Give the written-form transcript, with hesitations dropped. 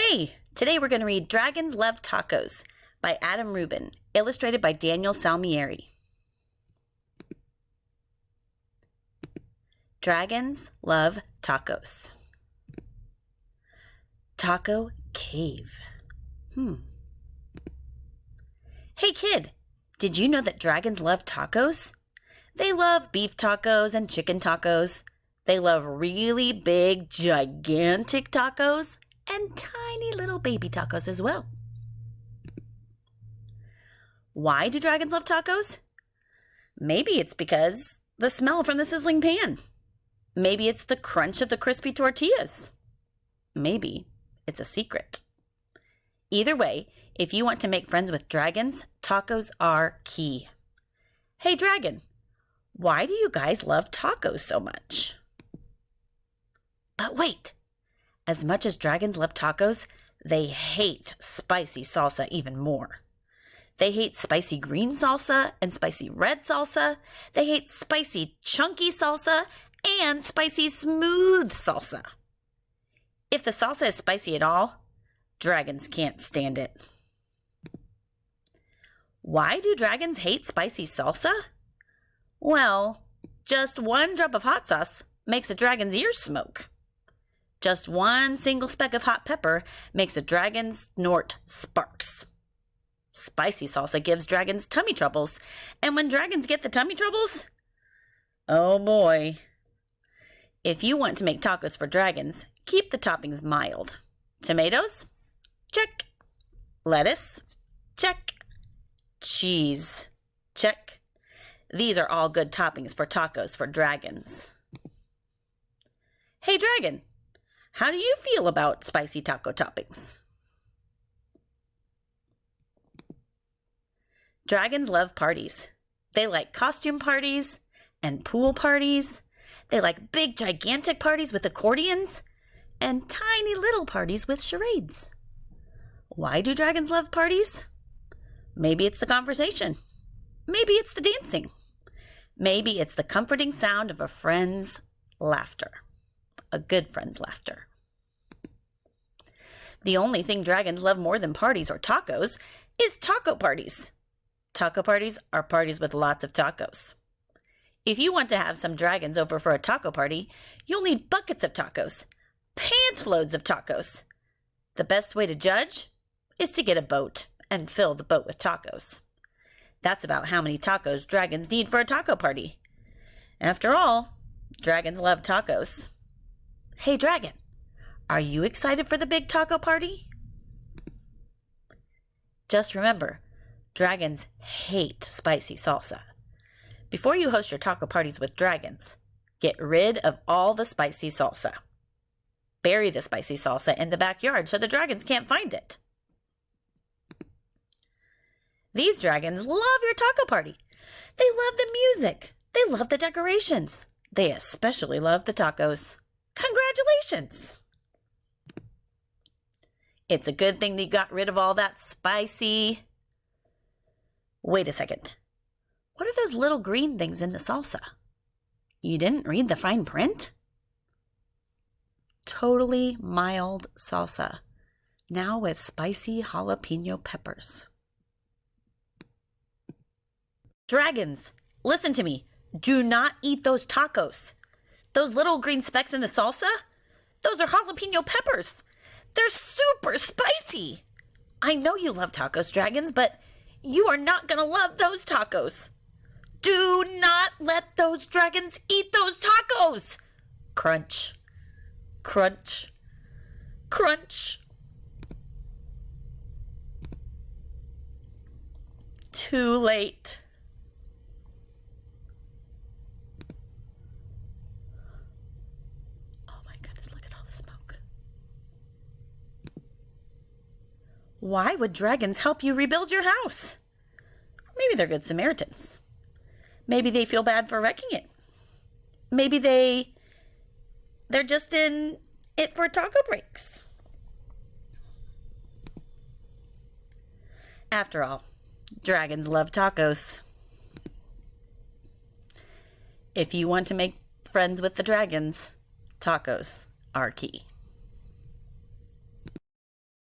Hey, today we're going to read Dragons Love Tacos by Adam Rubin, illustrated by Daniel Salmieri. Dragons love tacos. Taco Cave. Hey kid, did you know that dragons love tacos? They love beef tacos and chicken tacos. They love really big, gigantic tacos and tiny little baby tacos as well. Why do dragons love tacos? Maybe it's because the smell from the sizzling pan. Maybe it's the crunch of the crispy tortillas. Maybe it's a secret. Either way, if you want to make friends with dragons, tacos are key. Hey dragon, why do you guys love tacos so much? But wait, as much as dragons love tacos, they hate spicy salsa even more. They hate spicy green salsa and spicy red salsa. They hate spicy chunky salsa and spicy smooth salsa. If the salsa is spicy at all, dragons can't stand it. Why do dragons hate spicy salsa? Well, just one drop of hot sauce makes a dragon's ears smoke. Just one single speck of hot pepper makes a dragon snort sparks. Spicy salsa gives dragons tummy troubles, and when dragons get the tummy troubles, oh boy. If you want to make tacos for dragons, keep the toppings mild. Tomatoes? Check. Lettuce? Check. Cheese? Check. These are all good toppings for tacos for dragons. Hey dragon, how do you feel about spicy taco toppings? Dragons love parties. They like costume parties and pool parties. They like big, gigantic parties with accordions and tiny little parties with charades. Why do dragons love parties? Maybe it's the conversation. Maybe it's the dancing. Maybe it's the comforting sound of a friend's laughter. A good friend's laughter. The only thing dragons love more than parties or tacos is taco parties. Taco parties are parties with lots of tacos. If you want to have some dragons over for a taco party, you'll need buckets of tacos, pantloads of tacos. The best way to judge is to get a boat and fill the boat with tacos. That's about how many tacos dragons need for a taco party. After all, dragons love tacos. Hey dragon, are you excited for the big taco party? Just remember, dragons hate spicy salsa. Before you host your taco parties with dragons, get rid of all the spicy salsa. Bury the spicy salsa in the backyard so the dragons can't find it. These dragons love your taco party. They love the music. They love the decorations. They especially love the tacos. Congratulations! It's a good thing that you got rid of all that spicy. Wait a second. What are those little green things in the salsa? You didn't read the fine print? Totally mild salsa, now with spicy jalapeno peppers. Dragons, listen to me. Do not eat those tacos. Those little green specks in the salsa? Those are jalapeno peppers. They're super spicy. I know you love tacos, dragons, but you are not going to love those tacos. Do not let those dragons eat those tacos. Crunch, crunch, crunch. Too late. Oh my goodness, look at all the smoke. Why would dragons help you rebuild your house? Maybe they're good Samaritans. Maybe they feel bad for wrecking it. Maybe they're just in it for taco breaks. After all, dragons love tacos. If you want to make friends with the dragons, tacos are key.